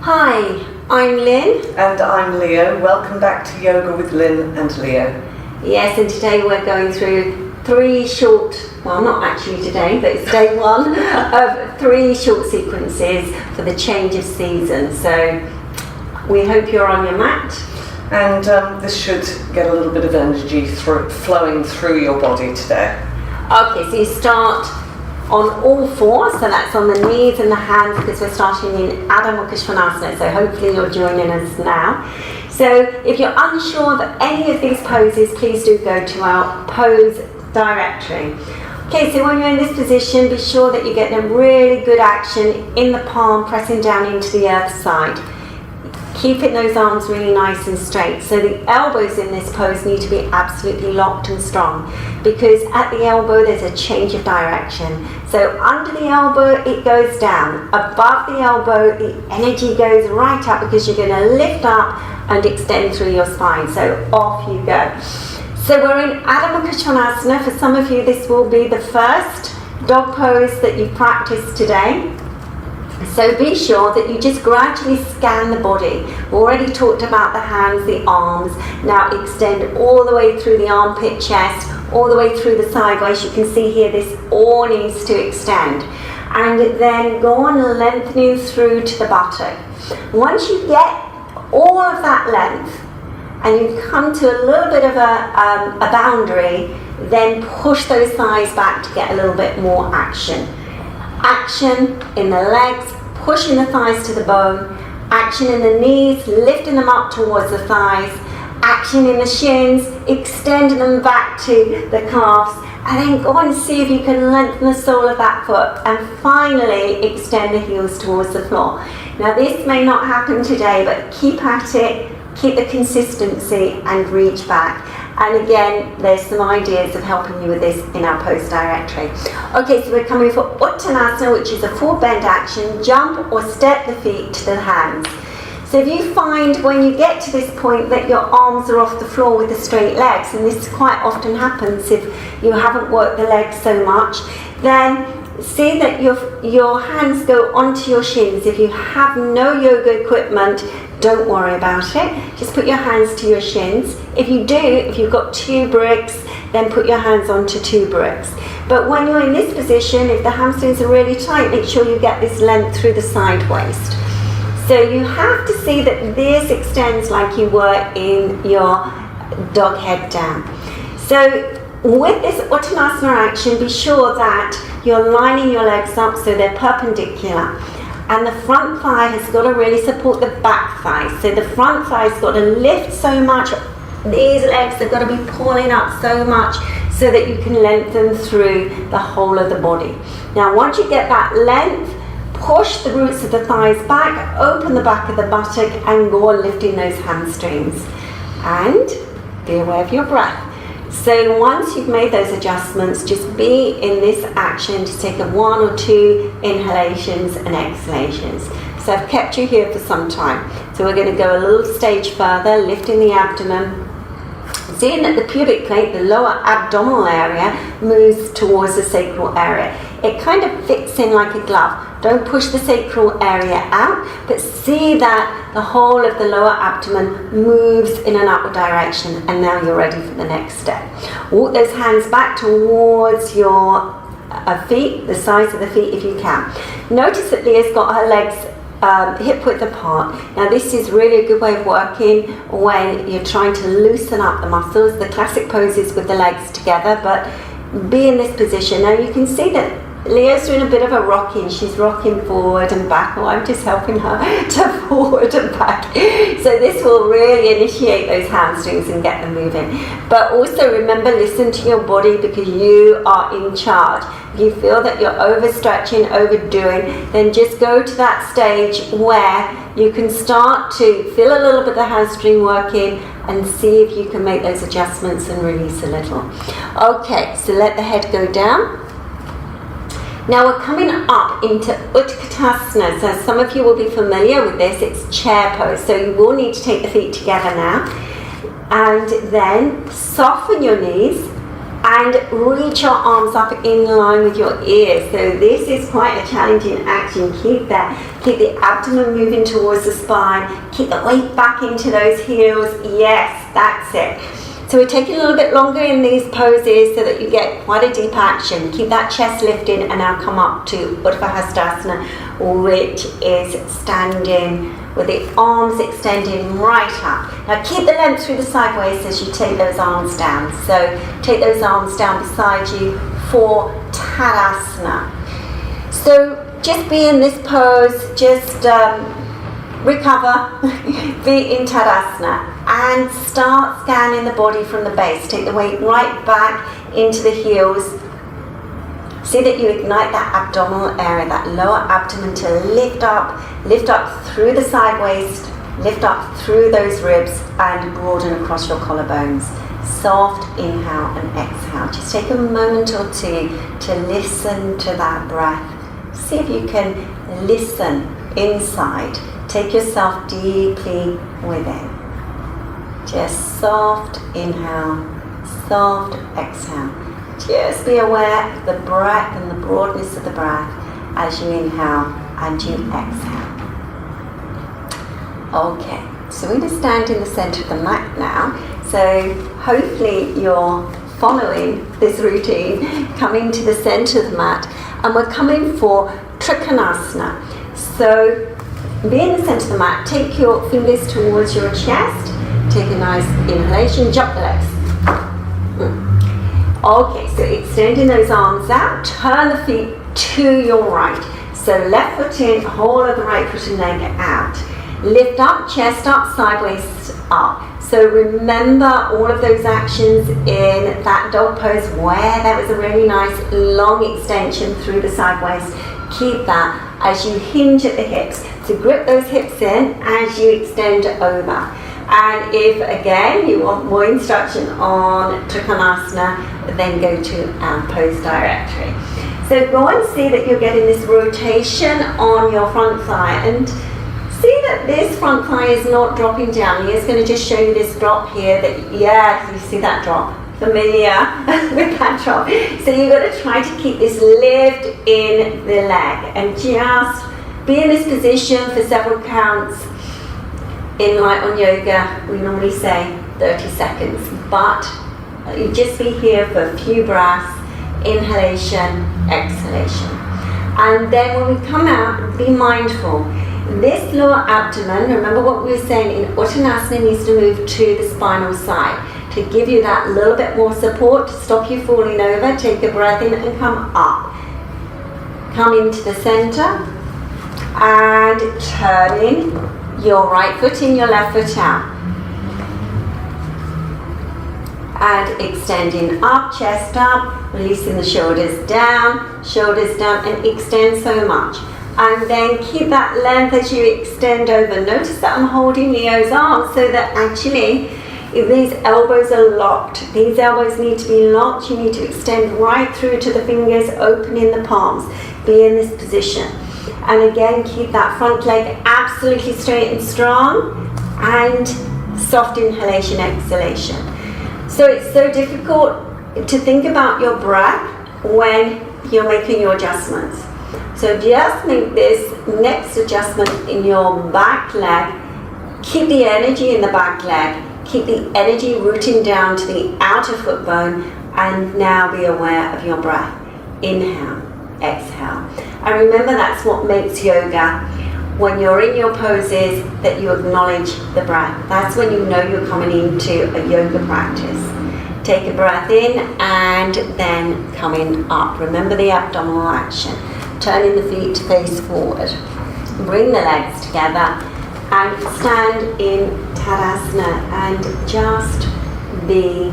Hi, I'm Lin. And I'm Leo. Welcome back to Yoga with Lin and Leo. Yes, and today we're going through three short, well not actually today, but it's day one of three short sequences for the change of season. So we hope you're on your mat. And this should get a little bit of energy flowing through your body today. Okay, so you start on all fours, so that's on the knees and the hands because we're starting in Adho, Mukha, Svanasana, so hopefully you're joining us now. So if you're unsure of any of these poses, please do go to our pose directory. Okay, so when you're in this position, be sure that you get a really good action in the palm, pressing down into the earth side. Keeping those arms really nice and straight. So the elbows in this pose need to be absolutely locked and strong because at the elbow there's a change of direction. So under the elbow it goes down. Above the elbow the energy goes right up because you're going to lift up and extend through your spine. So off you go. So we're in Adho Mukha Svanasana. For some of you this will be the first dog pose that you've practiced today. So be sure that you just gradually scan the body. We've already talked about the hands, the arms. Now extend all the way through the armpit, chest, all the way through the sideways. You can see here this all needs to extend. And then go on lengthening through to the buttock. Once you get all of that length and you come to a little bit of a boundary, then push those thighs back to get a little bit more action. Action in the legs, pushing the thighs to the bone. Action in the knees, lifting them up towards the thighs. Action in the shins, extending them back to the calves. And then go and see if you can lengthen the sole of that foot. And finally, extend the heels towards the floor. Now this may not happen today, but keep at it, keep the consistency and reach back. And again, there's some ideas of helping you with this in our pose directory. Okay, so we're coming for Uttanasana, which is a full bend action. Jump or step the feet to the hands. So if you find when you get to this point that your arms are off the floor with the straight legs, and this quite often happens if you haven't worked the legs so much, then see that your hands go onto your shins. If you have no yoga equipment, don't worry about it. Just put your hands to your shins. If you do, if you've got 2 bricks, then put your hands onto 2 bricks. But when you're in this position, if the hamstrings are really tight, make sure you get this length through the side waist. So you have to see that this extends like you were in your dog head down. So with this Uttanasana action, be sure that you're lining your legs up so they're perpendicular. And the front thigh has got to really support the back thigh. So the front thigh's got to lift so much. These legs have got to be pulling up so much so that you can lengthen through the whole of the body. Now once you get that length, push the roots of the thighs back, open the back of the buttock and go on lifting those hamstrings. And be aware of your breath. So once you've made those adjustments, just be in this action to take a 1 or 2 inhalations and exhalations. So I've kept you here for some time. So we're going to go a little stage further, lifting the abdomen. Seeing that the pubic plate, the lower abdominal area, moves towards the sacral area. It kind of fits in like a glove. Don't push the sacral area out, but see that the whole of the lower abdomen moves in an upward direction, and now you're ready for the next step. Walk those hands back towards your feet, the sides of the feet if you can. Notice that Leah's got her legs hip width apart. Now this is really a good way of working when you're trying to loosen up the muscles. The classic poses with the legs together, but be in this position. Now you can see that Leah's doing a bit of a rocking. She's rocking forward and back. Oh, I'm just helping her to forward and back. So this will really initiate those hamstrings and get them moving. But also remember, listen to your body because you are in charge. If you feel that you're overstretching, overdoing, then just go to that stage where you can start to feel a little bit of the hamstring working and see if you can make those adjustments and release a little. Okay, so let the head go down. Now we're coming up into Utkatasana. So some of you will be familiar with this. It's chair pose. So you will need to take the feet together now. And then soften your knees And reach your arms up in line with your ears. So this is quite a challenging action. Keep the abdomen moving towards the spine. Keep the weight back into those heels. Yes, that's it. So we're taking a little bit longer in these poses so that you get quite a deep action. Keep that chest lifted, and now come up to Urdhva Hastasana, which is standing with the arms extending right up. Now keep the length through the sideways as you take those arms down. So take those arms down beside you for Tadasana. So just be in this pose, just recover, be in Tadasana, and start scanning the body from the base. Take the weight right back into the heels. See that you ignite that abdominal area, that lower abdomen, to lift up through the side waist, lift up through those ribs, and broaden across your collarbones. Soft inhale and exhale. Just take a moment or two to listen to that breath. See if you can listen inside. Take yourself deeply within. Just soft inhale, soft exhale. Just be aware of the breath and the broadness of the breath as you inhale and you exhale. Okay, so we're going to stand in the center of the mat now. So hopefully you're following this routine, coming to the center of the mat, and we're coming for Trikonasana. So be in the center of the mat, take your fingers towards your chest, take a nice inhalation, jump the legs. Okay, so extending those arms out, turn the feet to your right. So left foot in, whole of the right foot and leg out. Lift up, chest up, sideways up. So remember all of those actions in that dog pose where there was a really nice long extension through the side waist. Keep that as you hinge at the hips. So grip those hips in as you extend over. And if again you want more instruction on Trikonasana, then go to our pose directory. So go and see that you're getting this rotation on your front thigh, and see that this front thigh is not dropping down. He is going to just show you this drop here. That, yeah, you see that drop. Familiar with that drop. So you've got to try to keep this lift in the leg and just be in this position for several counts. In light on yoga, we normally say 30 seconds, but you just be here for a few breaths, inhalation, exhalation. And then when we come out, be mindful. This lower abdomen, remember what we were saying, in Uttanasana needs to move to the spinal side to give you that little bit more support, to stop you falling over. Take a breath in and come up. Come into the center and turning your right foot in, your left foot out. And extending up, chest up, releasing the shoulders down, and extend so much. And then keep that length as you extend over. Notice that I'm holding Leo's arms so that actually, if these elbows are locked, these elbows need to be locked. You need to extend right through to the fingers, opening the palms. Be in this position. And again, keep that front leg absolutely straight and strong, and soft inhalation, exhalation. So it's so difficult to think about your breath when you're making your adjustments. So just make this next adjustment in your back leg. Keep the energy in the back leg. Keep the energy rooting down to the outer foot bone, and now be aware of your breath. Inhale, exhale. And remember, that's what makes yoga. When you're in your poses, that you acknowledge the breath. That's when you know you're coming into a yoga practice. Take a breath in and then coming up. Remember the abdominal action. Turning the feet to face forward. Bring the legs together and stand in Tadasana and just be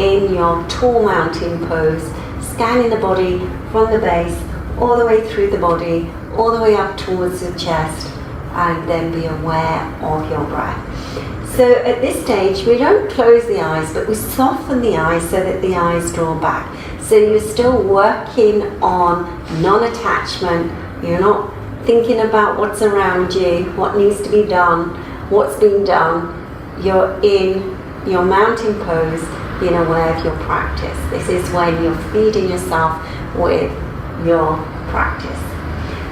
in your tall mountain pose, scanning the body from the base all the way through the body, all the way up towards the chest, and then be aware of your breath. So at this stage, we don't close the eyes, but we soften the eyes so that the eyes draw back. So you're still working on non-attachment. You're not thinking about what's around you, what needs to be done, what's been done. You're in your mountain pose, being aware of your practice. This is when you're feeding yourself with your practice.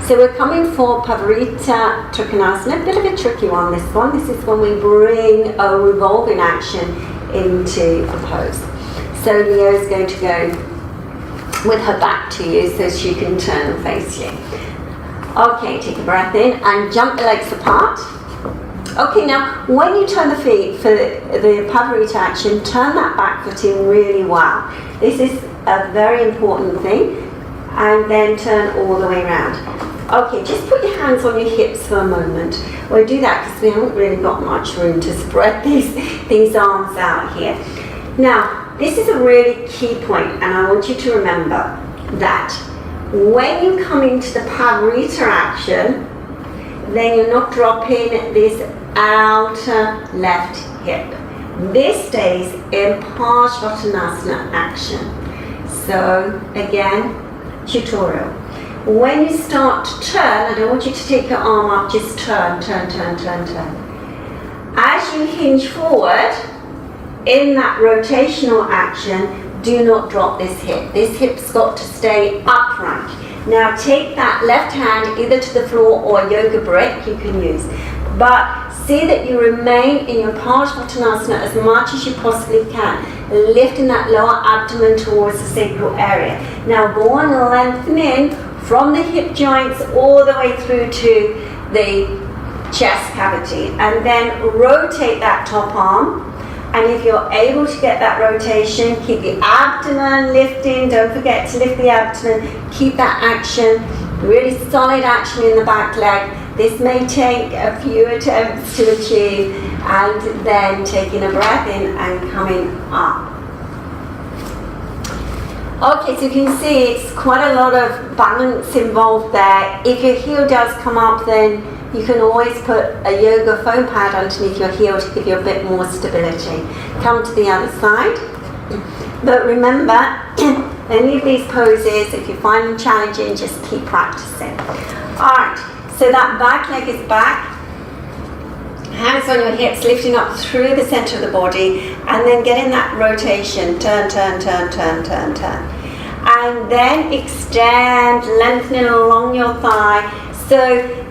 So we're coming for Parivrtta Trikonasana, a bit of a tricky one, this one. This is when we bring a revolving action into a pose. So Leo's going to go with her back to you so she can turn and face you. Okay, take a breath in and jump the legs apart. Okay, now when you turn the feet for the Parivrtta action, turn that back foot in really well. This is a very important thing. And then turn all the way around. Okay, just put your hands on your hips for a moment. We'll do that because we haven't really got much room to spread these arms out here. Now, this is a really key point, and I want you to remember that when you come into the Parivrtta action, then you're not dropping this outer left hip. This stays in Bharadvajasana action. So, again, tutorial. When you start to turn, I don't want you to take your arm up, just turn. As you hinge forward, in that rotational action, do not drop this hip. This hip's got to stay upright. Now take that left hand either to the floor or a yoga brick you can use. But see that you remain in your Parivrtta as much as you possibly can, lifting that lower abdomen towards the sacral area. Now go on lengthening from the hip joints all the way through to the chest cavity, and then rotate that top arm. And if you're able to get that rotation, keep the abdomen lifting. Don't forget to lift the abdomen. Keep that action, really solid action in the back leg. This may take a few attempts to achieve, and then taking a breath in and coming up. Okay, so you can see it's quite a lot of balance involved there. If your heel does come up, then you can always put a yoga foam pad underneath your heel to give you a bit more stability. Come to the other side. But remember, any of these poses, if you find them challenging, just keep practicing. Alright, so that back leg is back. Hands on your hips, lifting up through the center of the body, and then getting that rotation. Turn. And then extend, lengthening along your thigh. So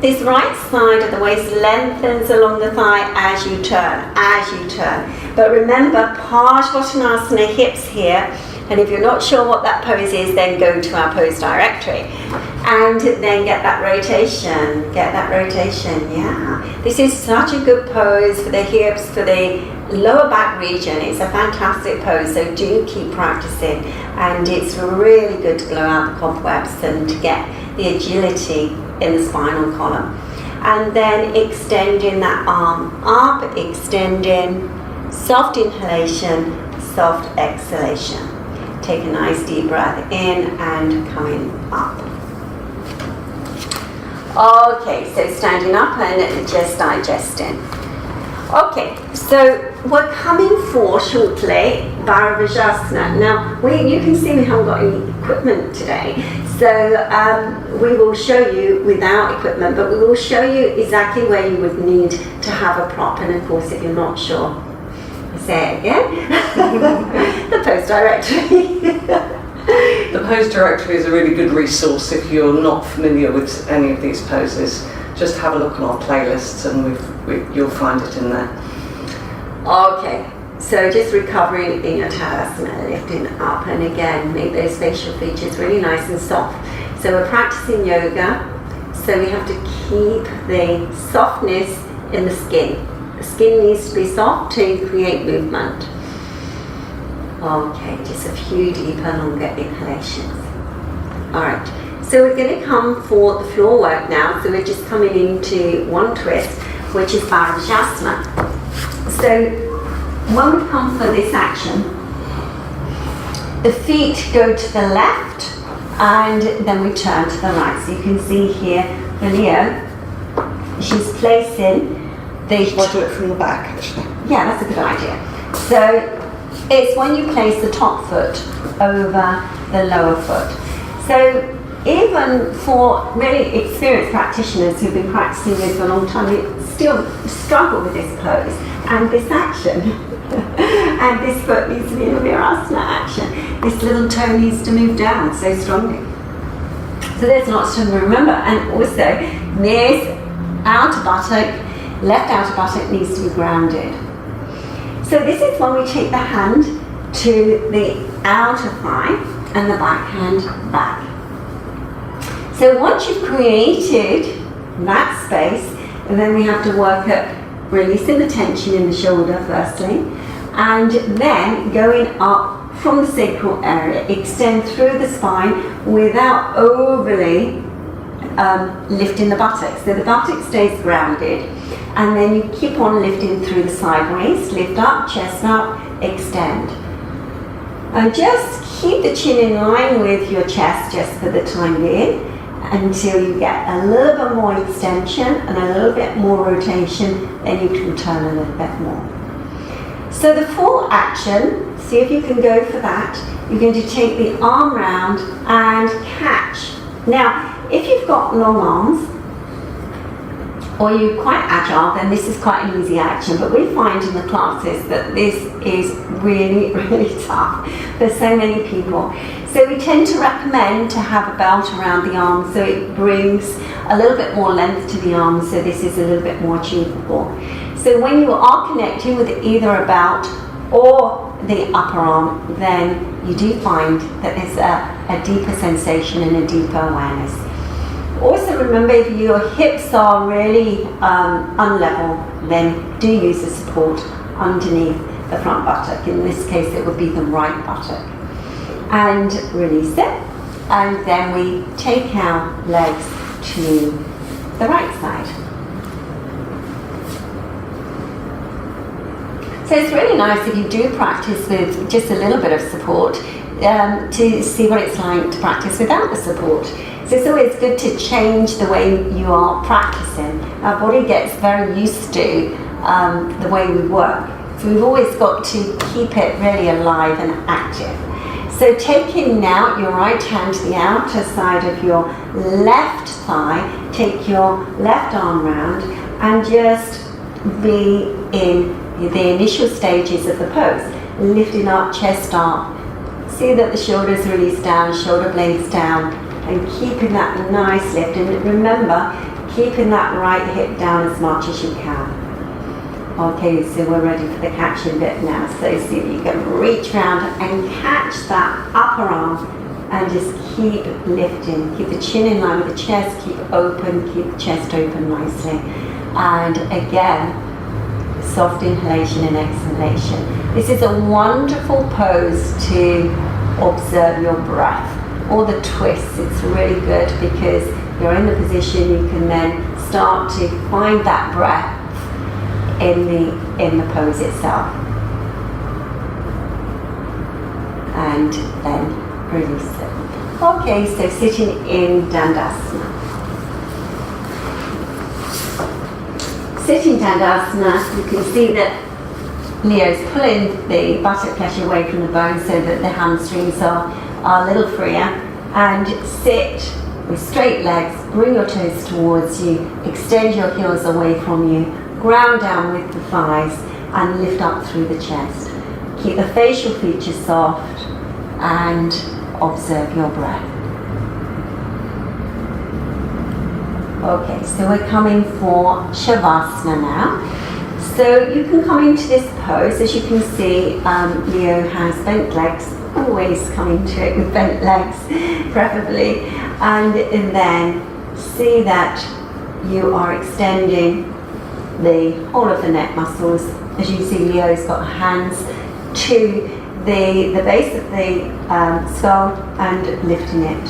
this right side of the waist lengthens along the thigh as you turn. But remember, Parivrtta hips here. And if you're not sure what that pose is, then go to our pose directory. And then get that rotation, yeah. This is such a good pose for the hips, for the lower back region. It's a fantastic pose, so do keep practicing. And it's really good to blow out the cobwebs and to get the agility in the spinal column. And then extending that arm up, extending, soft inhalation, soft exhalation. Take a nice deep breath in and coming up. Okay, so standing up and just digesting. Okay, so we're coming for shortly Bharadvajasana. Now, you can see we haven't got any equipment today, so we will show you without equipment, but we will show you exactly where you would need to have a prop, and of course if you're not sure, say it again. The pose directory. The pose directory is a really good resource if you're not familiar with any of these poses. Just have a look on our playlists and you'll find it in there. Okay, so just recovering in your Tadasana, lifting up, and again make those facial features really nice and soft. So we're practicing yoga, so we have to keep the softness in the skin. The skin needs to be soft to create movement. Okay, just a few deeper, longer inhalations. Alright, so we're going to come for the floor work now. So we're just coming into one twist, which is Bharadvajasana. So when we come for this action, the feet go to the left and then we turn to the right. So you can see here for Leo, she's placing the... I'll do it from the back actually. Yeah, that's a good idea. So it's when you place the top foot over the lower foot. So even for really experienced practitioners who've been practicing this for a long time, they still struggle with this pose. and this action. And this foot needs to be in a Virasana action. This little toe needs to move down so strongly. So there's lots to remember. And also, this outer buttock, left outer buttock needs to be grounded. So this is when we take the hand to the outer thigh and the backhand back. So once you've created that space, and then we have to work at releasing the tension in the shoulder firstly, and then going up from the sacral area, extend through the spine without overly lifting the buttocks. So the buttock stays grounded, and then you keep on lifting through the sideways, lift up, chest up, extend. And just keep the chin in line with your chest just for the time being, until you get a little bit more extension and a little bit more rotation, then you can turn a little bit more. So the full action, see if you can go for that. You're going to take the arm round and catch. Now, if you've got long arms, or you're quite agile, then this is quite an easy action, but we find in the classes that this is really, really tough for so many people. So we tend to recommend to have a belt around the arm so it brings a little bit more length to the arm, so this is a little bit more achievable. So when you are connecting with either a belt or the upper arm, then you do find that there's a deeper sensation and a deeper awareness. Also remember, if your hips are really unlevel, then do use the support underneath the front buttock. In this case it would be the right buttock. And release it, and then we take our legs to the right side. So it's really nice if you do practice with just a little bit of support to see what it's like to practice without the support. So it's always good to change the way you are practicing. Our body gets very used to the way we work. So we've always got to keep it really alive and active. So taking now your right hand to the outer side of your left thigh, take your left arm round and just be in the initial stages of the pose. Lifting up, chest up. See that the shoulders release down, shoulder blades down, and keeping that nice lift. And remember, keeping that right hip down as much as you can. Okay, so we're ready for the catching bit now. So see if you can reach around and catch that upper arm and just keep lifting. Keep the chin in line with the chest, keep open, keep the chest open nicely. And again, soft inhalation and exhalation. This is a wonderful pose to observe your breath. All the twists, it's really good because you're in the position, you can then start to find that breath in the pose itself, and then release it. Okay, so sitting in Dandasana. Sitting Dandasana, you can see that Leo's pulling the buttock flesh away from the bone so that the hamstrings are a little freer, and sit with straight legs, bring your toes towards you, extend your heels away from you, ground down with the thighs and lift up through the chest. Keep the facial features soft and observe your breath. Okay, so we're coming for Savasana now. So you can come into this pose. As you can see, Leo has bent legs, always come into it with bent legs preferably, and then see that you are extending the whole of the neck muscles. As you can see, Leo's got hands to the base of the skull and lifting it.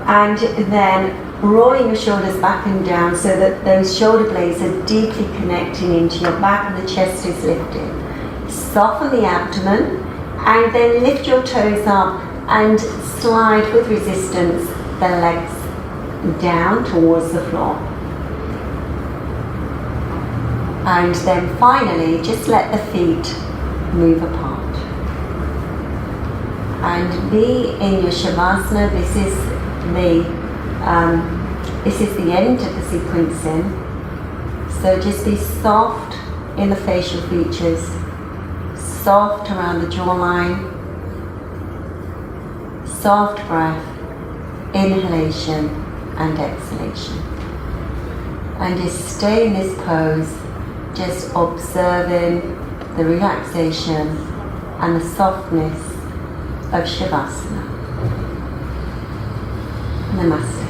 And then rolling your shoulders back and down so that those shoulder blades are deeply connecting into your back and the chest is lifted. Soften the abdomen and then lift your toes up and slide with resistance the legs down towards the floor. And then finally, just let the feet move apart. And be in your Shavasana. This is the end of the sequencing. So just be soft in the facial features, soft around the jawline, soft breath, inhalation and exhalation. And just stay in this pose, just observing the relaxation and the softness of Shavasana. Namaste.